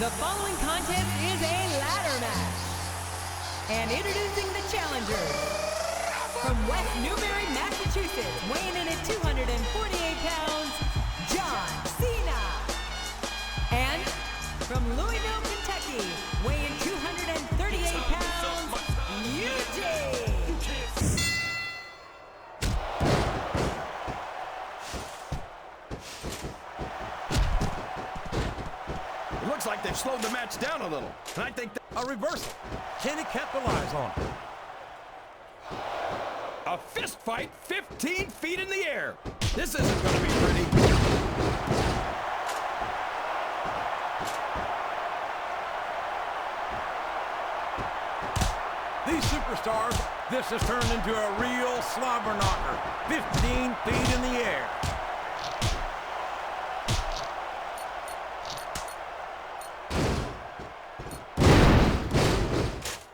The following contest is a ladder match. And introducing the challengers. From West Newbury, Massachusetts, weighing in at 248 pounds, John Cena. And from Louisville, Kentucky, weighing 238 pounds, Eugene. It looks like they've slowed the match down a little. And I think a reversal. Can he capitalize on it? a fist fight 15 feet in the air. This isn't going to be pretty. These superstars, this has turned into a real slobber knocker. 15 feet in the air.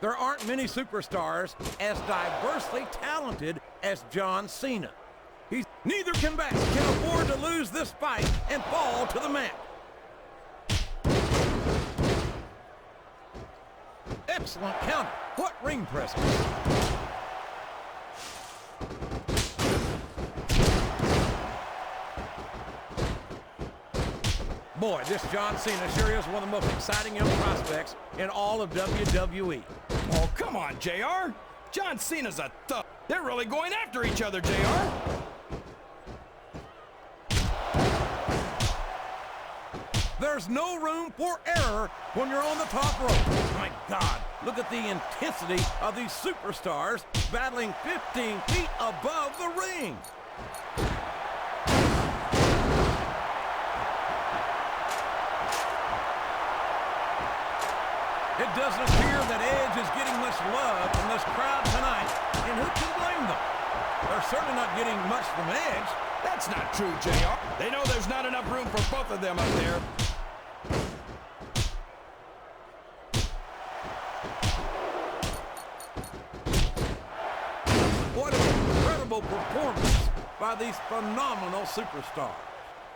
There aren't many superstars as diversely talented as John Cena. Neither can afford to lose this fight and fall to the mat. Excellent counter. What ring presence. Boy, this John Cena sure is one of the most exciting young prospects in all of WWE. Oh, come on, JR. John Cena's a thug. They're really going after each other, JR. There's no room for error when you're on the top rope. My God, look at the intensity of these superstars battling 15 feet above the ring. It doesn't appear that Edge is getting much love from this crowd tonight, and who can blame them? They're certainly not getting much from Edge. That's not true, JR. They know there's not enough room for both of them up there. What an incredible performance by these phenomenal superstars.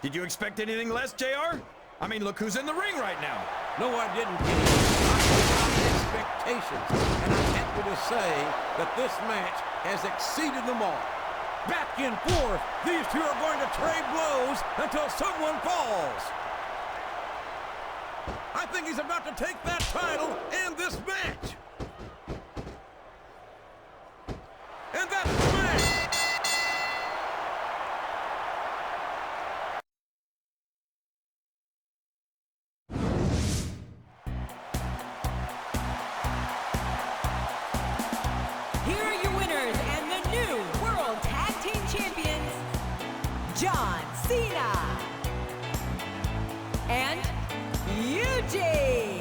Did you expect anything less, JR? I mean, look who's in the ring right now. No, I didn't get expectations, and I'm happy to say that this match has exceeded them all. Back and forth, these two are going to trade blows until someone falls. I think he's about to take that title and this match. And that's the match. Here are your winners and the new World Tag Team Champions, John Cena and Eugene.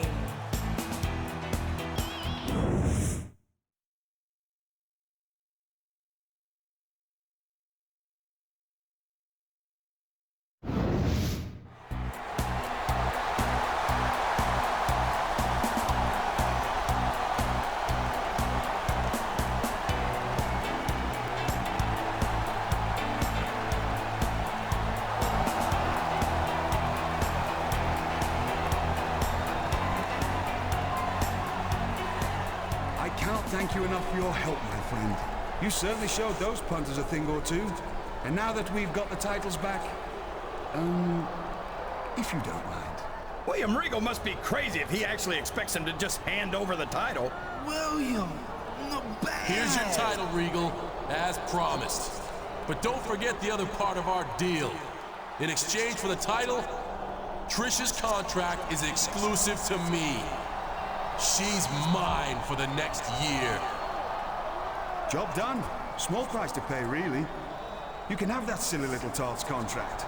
Thank you enough for your help, my friend. You certainly showed those punters a thing or two. And now that we've got the titles back, if you don't mind. William Regal must be crazy if he actually expects him to just hand over the title. William, the bad. Here's your title, Regal, as promised. But don't forget the other part of our deal. In exchange for the title, Trish's contract is exclusive to me. She's mine for the next year. Job done. Small price to pay, really. You can have that silly little tart's contract.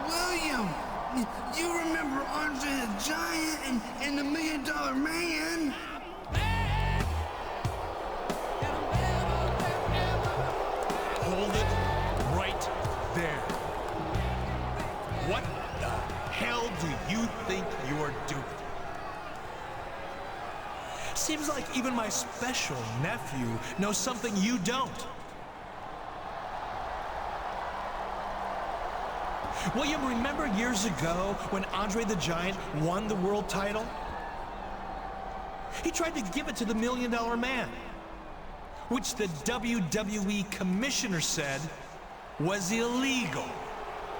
William, you remember Andre the Giant and the $1 Million Man? Hold it right there. What the hell do you think you're doing? Seems like even my special nephew knows something you don't. William, remember years ago when Andre the Giant won the world title? He tried to give it to the $1 Million Man, which the WWE commissioner said was illegal.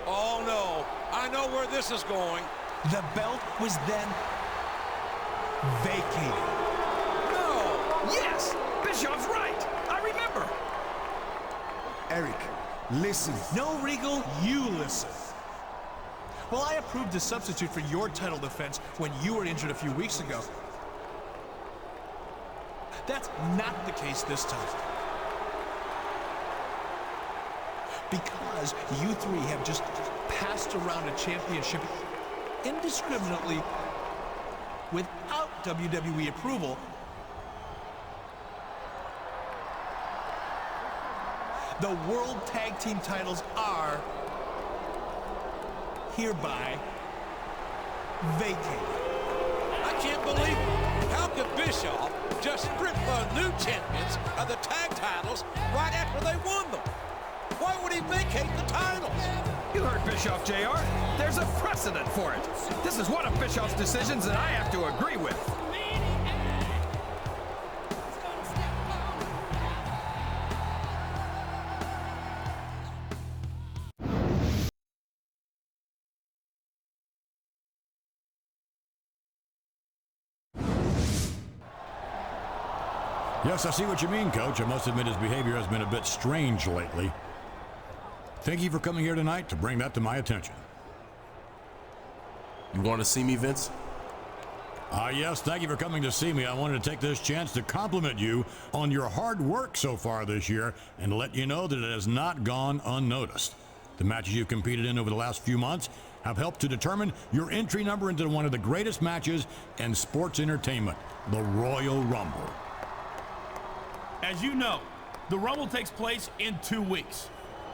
Oh, no. I know where this is going. The belt was then vacated. No! Yes! Bischoff's right! I remember! Eric, listen. No, Regal, you listen. Well, I approved a substitute for your title defense when you were injured a few weeks ago. That's not the case this time. Because you three have just passed around a championship indiscriminately without WWE approval, the World Tag Team titles are hereby vacated. I can't believe it. How could Bischoff just strip the new champions of the tag titles right after they won them? Why would he vacate the titles? You heard Bischoff, JR. There's a precedent for it. This is one of Bischoff's decisions that I have to agree with. Yes, I see what you mean, Coach. I must admit his behavior has been a bit strange lately. Thank you for coming here tonight to bring that to my attention. You want to see me, Vince? Yes, thank you for coming to see me. I wanted to take this chance to compliment you on your hard work so far this year and let you know that it has not gone unnoticed. The matches you've competed in over the last few months have helped to determine your entry number into one of the greatest matches in sports entertainment, the Royal Rumble. As you know, the Rumble takes place in 2 weeks.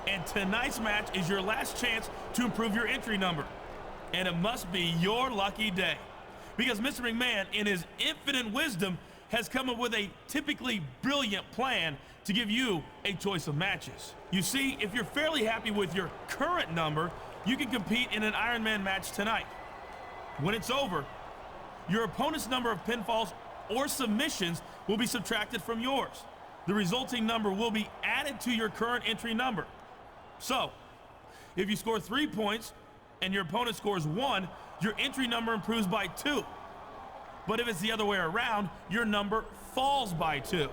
And tonight's match is your last chance to improve your entry number. And it must be your lucky day. Because Mr. McMahon, in his infinite wisdom, has come up with a typically brilliant plan to give you a choice of matches. You see, if you're fairly happy with your current number, you can compete in an Iron Man match tonight. When it's over, your opponent's number of pinfalls or submissions will be subtracted from yours. The resulting number will be added to your current entry number. So, if you score 3 points and your opponent scores 1, your entry number improves by 2. But if it's the other way around, your number falls by 2.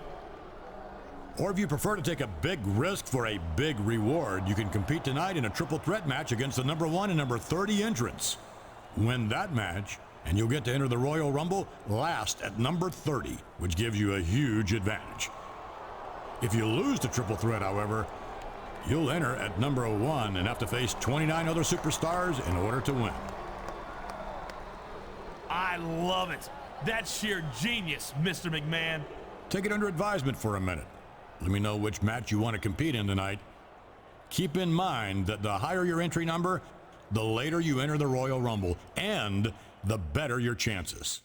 Or if you prefer to take a big risk for a big reward, you can compete tonight in a triple threat match against the number 1 and number 30 entrants. Win that match, and you'll get to enter the Royal Rumble last at number 30, which gives you a huge advantage. If you lose the triple threat, however, you'll enter at number 1 and have to face 29 other superstars in order to win. I love it. That's sheer genius, Mr. McMahon. Take it under advisement for a minute. Let me know which match you want to compete in tonight. Keep in mind that the higher your entry number, the later you enter the Royal Rumble, and the better your chances.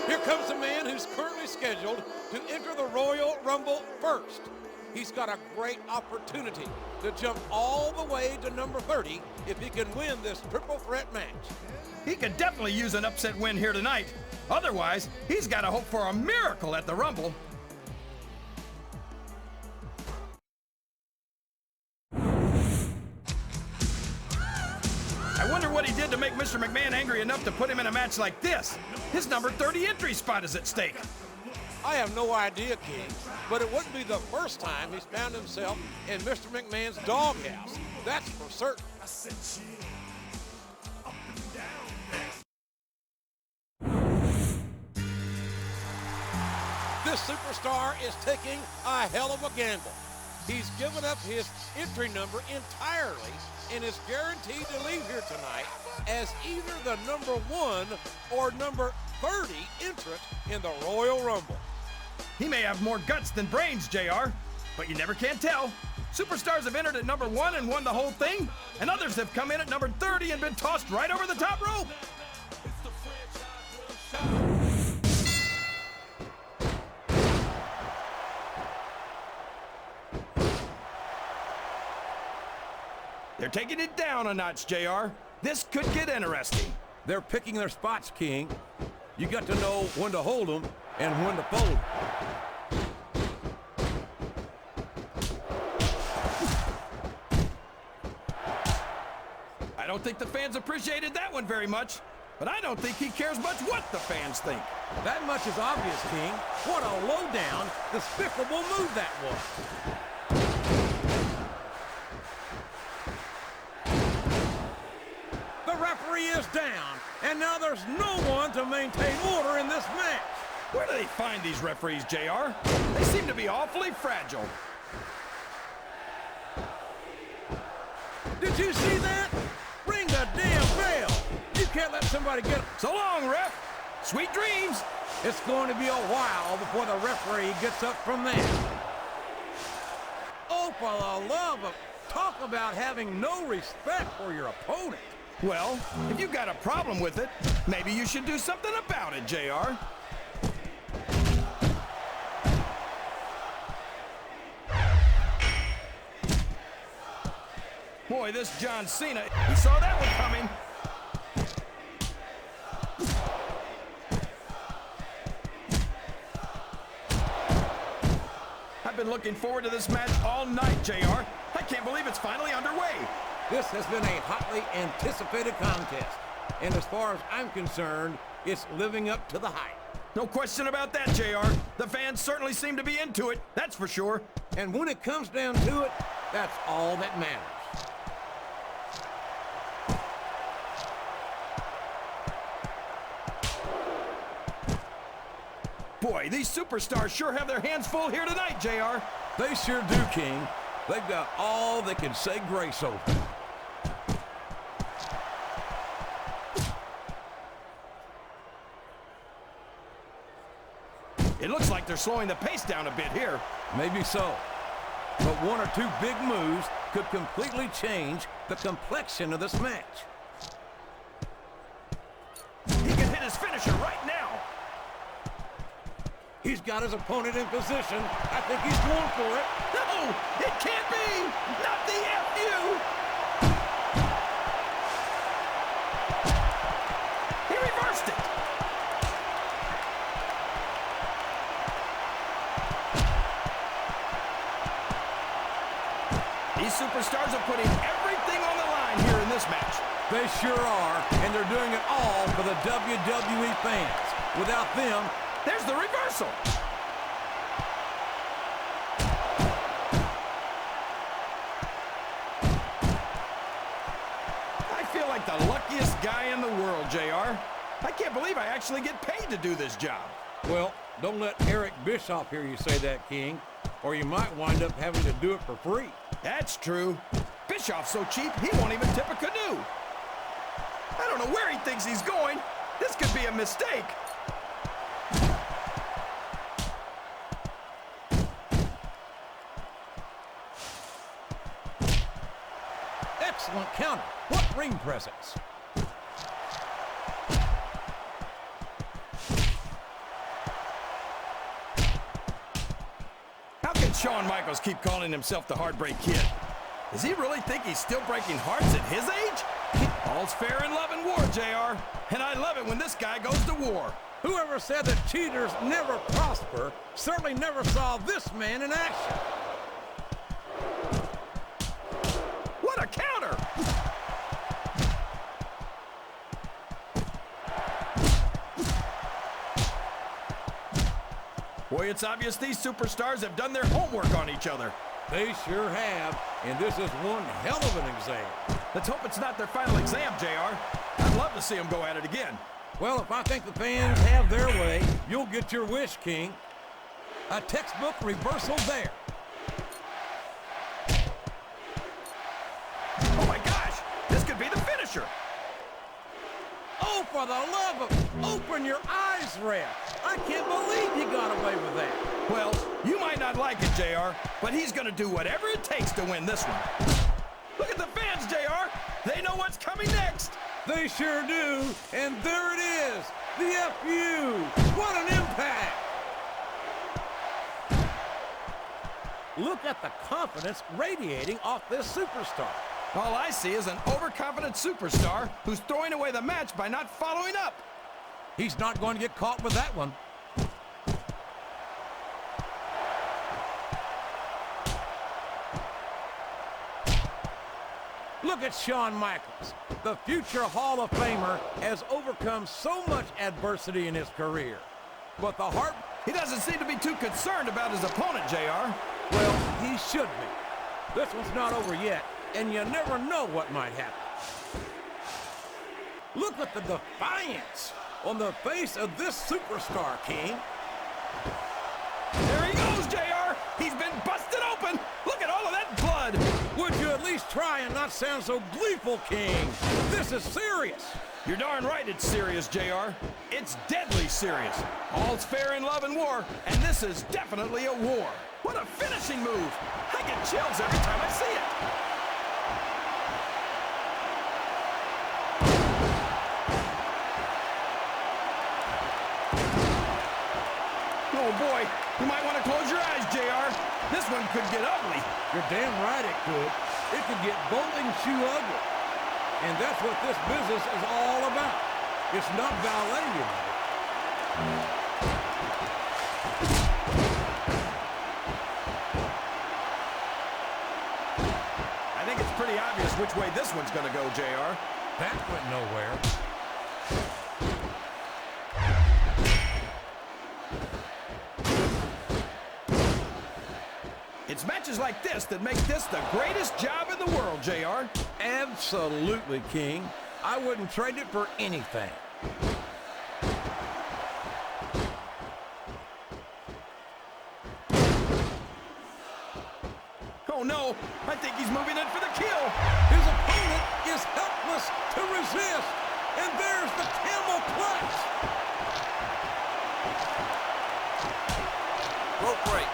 Here comes the man who's currently scheduled to enter the Royal Rumble first. He's got a great opportunity to jump all the way to number 30 if he can win this triple threat match. He could definitely use an upset win here tonight. Otherwise, he's got to hope for a miracle at the Rumble. I wonder what he did to make Mr. McMahon angry enough to put him in a match like this. His number 30 entry spot is at stake. I have no idea, King, but it wouldn't be the first time he's found himself in Mr. McMahon's doghouse. That's for certain. This superstar is taking a hell of a gamble. He's given up his entry number entirely and is guaranteed to leave here tonight as either the number 1 or number 30 entrant in the Royal Rumble. He may have more guts than brains, JR, but you never can tell. Superstars have entered at number 1 and won the whole thing, and others have come in at number 30 and been tossed right over the top rope. They're taking it down a notch, JR. This could get interesting. They're picking their spots, King. You got to know when to hold them and when to fold. I don't think the fans appreciated that one very much, but I don't think he cares much what the fans think. That much is obvious, King. What a low-down, despicable move that was. The referee is down, and now there's no one to maintain order in this match. Where do they find these referees, JR? They seem to be awfully fragile. Did you see that? Ring the damn bell. You can't let somebody get... So long, ref. Sweet dreams. It's going to be a while before the referee gets up from there. Oh, for the love of... Talk about having no respect for your opponent. Well, if you got a problem with it, maybe you should do something about it, JR. Boy, this John Cena, he saw that one coming. I've been looking forward to this match all night, JR. I can't believe it's finally underway. This has been a hotly anticipated contest. And as far as I'm concerned, it's living up to the hype. No question about that, JR. The fans certainly seem to be into it, that's for sure. And when it comes down to it, that's all that matters. Boy, these superstars sure have their hands full here tonight, JR. They sure do, King. They've got all they can say grace over. It looks like they're slowing the pace down a bit here. Maybe so. But one or two big moves could completely change the complexion of this match. He can hit his finisher right now. He's got his opponent in position. I think he's going for it. No, it can't be. Not the FU. He reversed it. These superstars are putting everything on the line here in this match. They sure are, and they're doing it all for the WWE fans. Without them, there's the reversal. I feel like the luckiest guy in the world, JR. I can't believe I actually get paid to do this job. Well, don't let Eric Bishoff hear you say that, King, or you might wind up having to do it for free. That's true. Bischoff's so cheap, he won't even tip a canoe. I don't know where he thinks he's going. This could be a mistake. Excellent counter. What ring presence. How can Shawn Michaels keep calling himself the Heartbreak Kid? Does he really think he's still breaking hearts at his age? All's fair in love and war, JR. And I love it when this guy goes to war. Whoever said that cheaters never prosper certainly never saw this man in action. What a counter! Boy, it's obvious these superstars have done their homework on each other. They sure have, and this is one hell of an exam. Let's hope it's not their final exam, JR. I'd love to see them go at it again. Well, if I think the fans have their way, you'll get your wish, King. A textbook reversal there. Oh my gosh, this could be the finisher. Oh, for the love of... Open your eyes, ref. I can't believe you got away with that. Well, you might not like it, JR, but he's going to do whatever it takes to win this one. Look at the fans, JR. They know what's coming next. They sure do. And there it is. The FU! What an impact! Look at the confidence radiating off this superstar. All I see is an overconfident superstar who's throwing away the match by not following up. He's not going to get caught with that one. Look at Shawn Michaels. The future Hall of Famer has overcome so much adversity in his career. But the heart... He doesn't seem to be too concerned about his opponent, JR. Well, he should be. This one's not over yet, and you never know what might happen. Look at the defiance on the face of this superstar, King. There he goes, JR. He's been busted open. Look at all of that blood. Would you at least try and not sound so gleeful, King? This is serious. You're darn right it's serious, JR. It's deadly serious. All's fair in love and war, and this is definitely a war. What a finishing move. I get chills every time I see it. Oh boy, you might want to close your eyes, JR. This one could get ugly. You're damn right it could. It could get bowling shoe ugly. And that's what this business is all about. It's not ballet, you know. I think it's pretty obvious which way this one's going to go, JR. That went nowhere. It's matches like this that make this the greatest job in the world, JR. Absolutely, King. I wouldn't trade it for anything. Oh no, I think he's moving in for the kill. His opponent is helpless to resist. And there's the camel clutch. Rope break.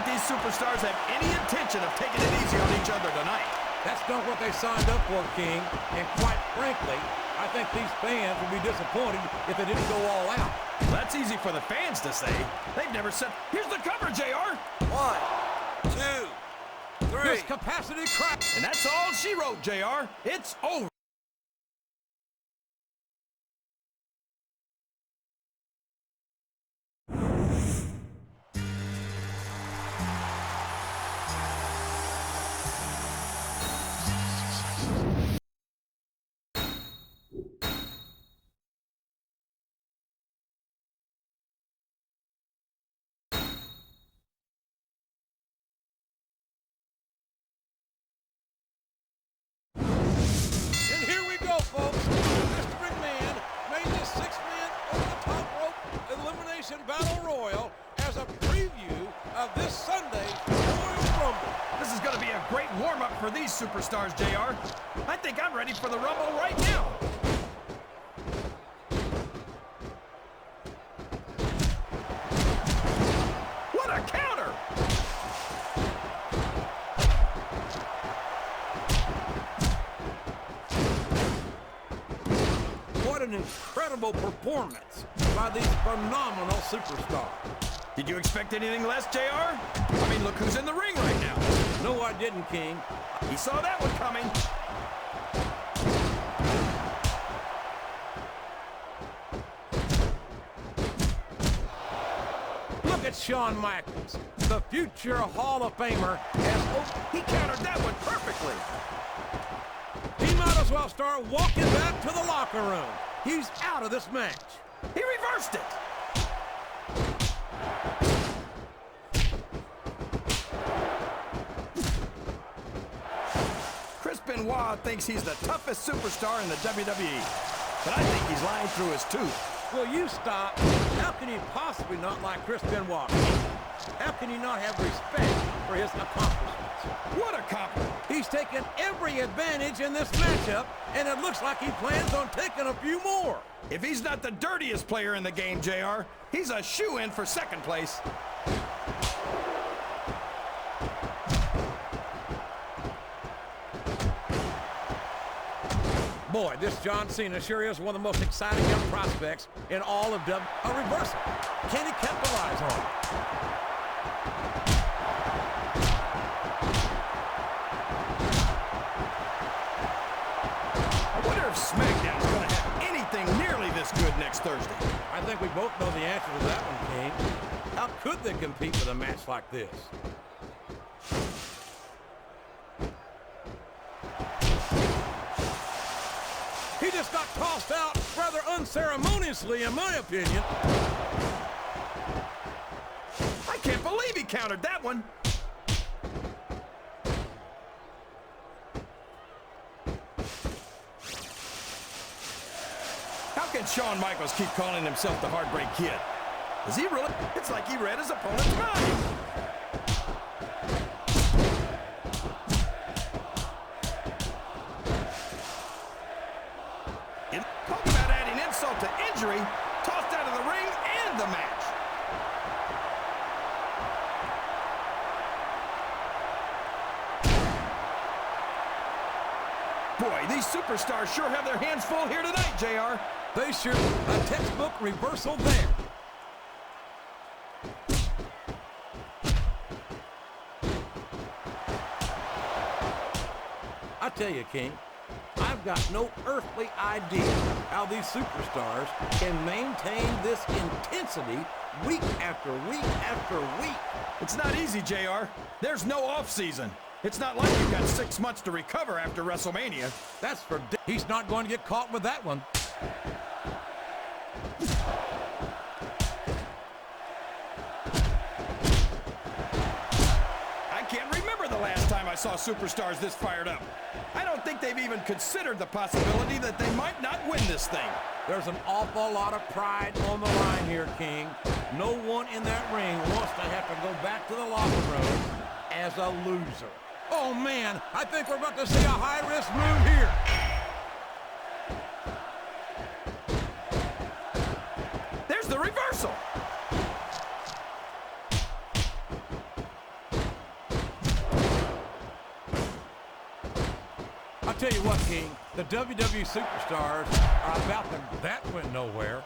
These superstars have any intention of taking it easy on each other tonight. That's not what they signed up for, King. And quite frankly, I think these fans would be disappointed if they didn't go all out. That's easy for the fans to say. They've never said, here's the cover, JR. 1, 2, 3. This capacity crack. And that's all she wrote, JR. It's over. Battle Royal as a preview of this Sunday's Royal Rumble. This is going to be a great warm-up for these superstars, JR. I think I'm ready for the Rumble right now. What a counter! What an incredible performance by these phenomenal superstars. Did you expect anything less, JR? I mean, look who's in the ring right now. No, I didn't, King. He saw that one coming. Look at Shawn Michaels. The future Hall of Famer has... He countered that one perfectly. He might as well start walking back to the locker room. He's out of this match. He reversed it. Chris Benoit thinks he's the toughest superstar in the WWE, but I think he's lying through his tooth. Will you stop? How can you possibly not like Chris Benoit? How can you not have respect for for his accomplishments. What a compliment. He's taken every advantage in this matchup, and it looks like he plans on taking a few more. If he's not the dirtiest player in the game, JR, he's a shoo-in for second place. Boy, this John Cena sure is one of the most exciting young prospects in all of WWE. A reversal. Can he capitalize on it? I wonder if Smackdown's going to have anything nearly this good next Thursday. I think we both know the answer to that one, King. How could they compete with a match like this? He just got tossed out rather unceremoniously, in my opinion. I can't believe he countered that one. How can Shawn Michaels keep calling himself the Heartbreak Kid? Is he really? It's like he read his opponent's mind. Talk about adding insult to injury, tossed out of the ring and the match. Boy, these superstars sure have their hands full here tonight, JR. They sure, a textbook reversal there. I tell you, King, I've got no earthly idea how these superstars can maintain this intensity week after week after week. It's not easy, JR. There's no off-season. It's not like you've got 6 months to recover after WrestleMania. That's for he's not going to get caught with that one. I can't remember the last time I saw superstars this fired up. I don't think they've even considered the possibility that they might not win this thing. There's an awful lot of pride on the line here, King. No one in that ring wants to have to go back to the locker room as a loser. Oh, man, I think we're about to see a high-risk move here. There's the reversal. I'll tell you what, King, the WWE superstars are about to... That went nowhere.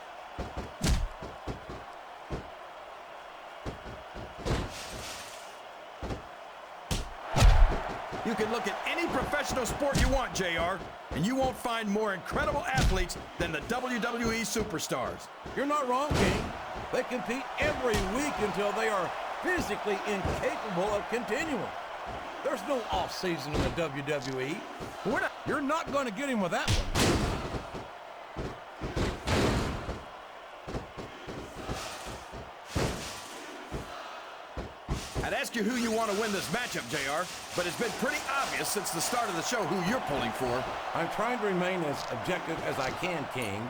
You can look at any professional sport you want, JR, and you won't find more incredible athletes than the WWE superstars. You're not wrong, King. They compete every week until they are physically incapable of continuing. There's no off-season in the WWE. You're not going to get him with that one. I'd ask you who you want to win this matchup, JR, but it's been pretty obvious since the start of the show who you're pulling for. I'm trying to remain as objective as I can, King.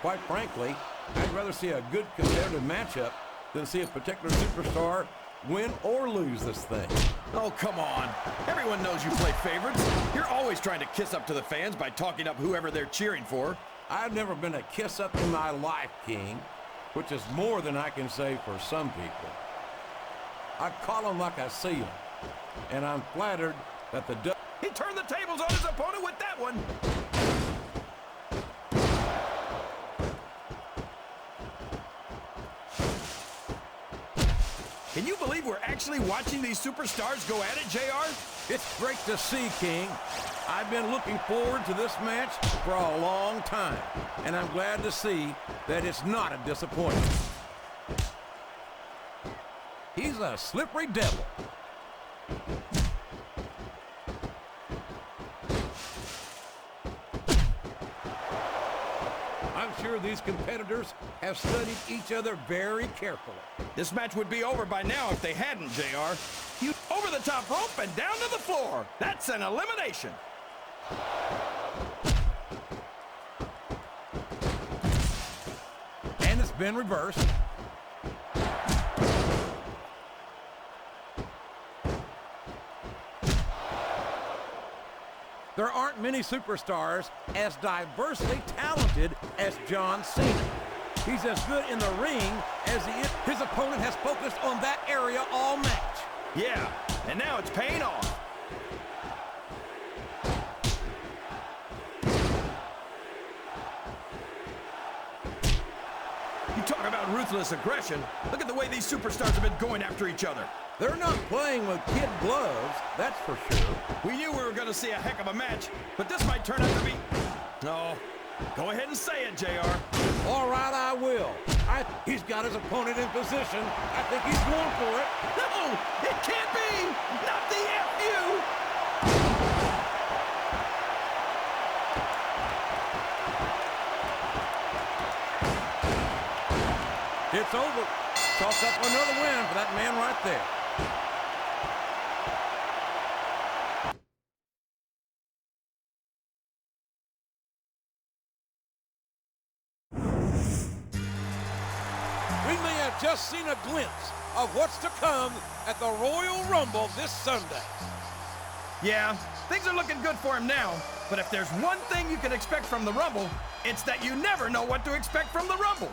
Quite frankly, I'd rather see a good competitive matchup than see a particular superstar win or lose this thing. Oh, come on. Everyone knows you play favorites. You're always trying to kiss up to the fans by talking up whoever they're cheering for. I've never been a kiss-up in my life, King, which is more than I can say for some people. I call them like I see them, and I'm flattered that the... He turned the tables on his opponent with that one. Can you believe we're actually watching these superstars go at it, JR? It's great to see, King. I've been looking forward to this match for a long time, and I'm glad to see that it's not a disappointment. He's a slippery devil. I'm sure these competitors have studied each other very carefully. This match would be over by now if they hadn't, JR. You over the top rope and down to the floor. That's an elimination. And it's been reversed. There aren't many superstars as diversely talented as John Cena. He's as good in the ring as he is. His opponent has focused on that area all match. Yeah, and now it's paying off. You talk about ruthless aggression. Look at the way these superstars have been going after each other. They're not playing with kid gloves, that's for sure. We knew we were going to see a heck of a match, but this might turn out to be... No. Go ahead and say it, JR. All right, I will. He's got his opponent in position. I think he's going for it. No! It can't be! Not the FU! It's over. Chalk up another win for that man right there. We may have just seen a glimpse of what's to come at the Royal Rumble this Sunday. Yeah, things are looking good for him now, but if there's one thing you can expect from the Rumble, it's that you never know what to expect from the Rumble.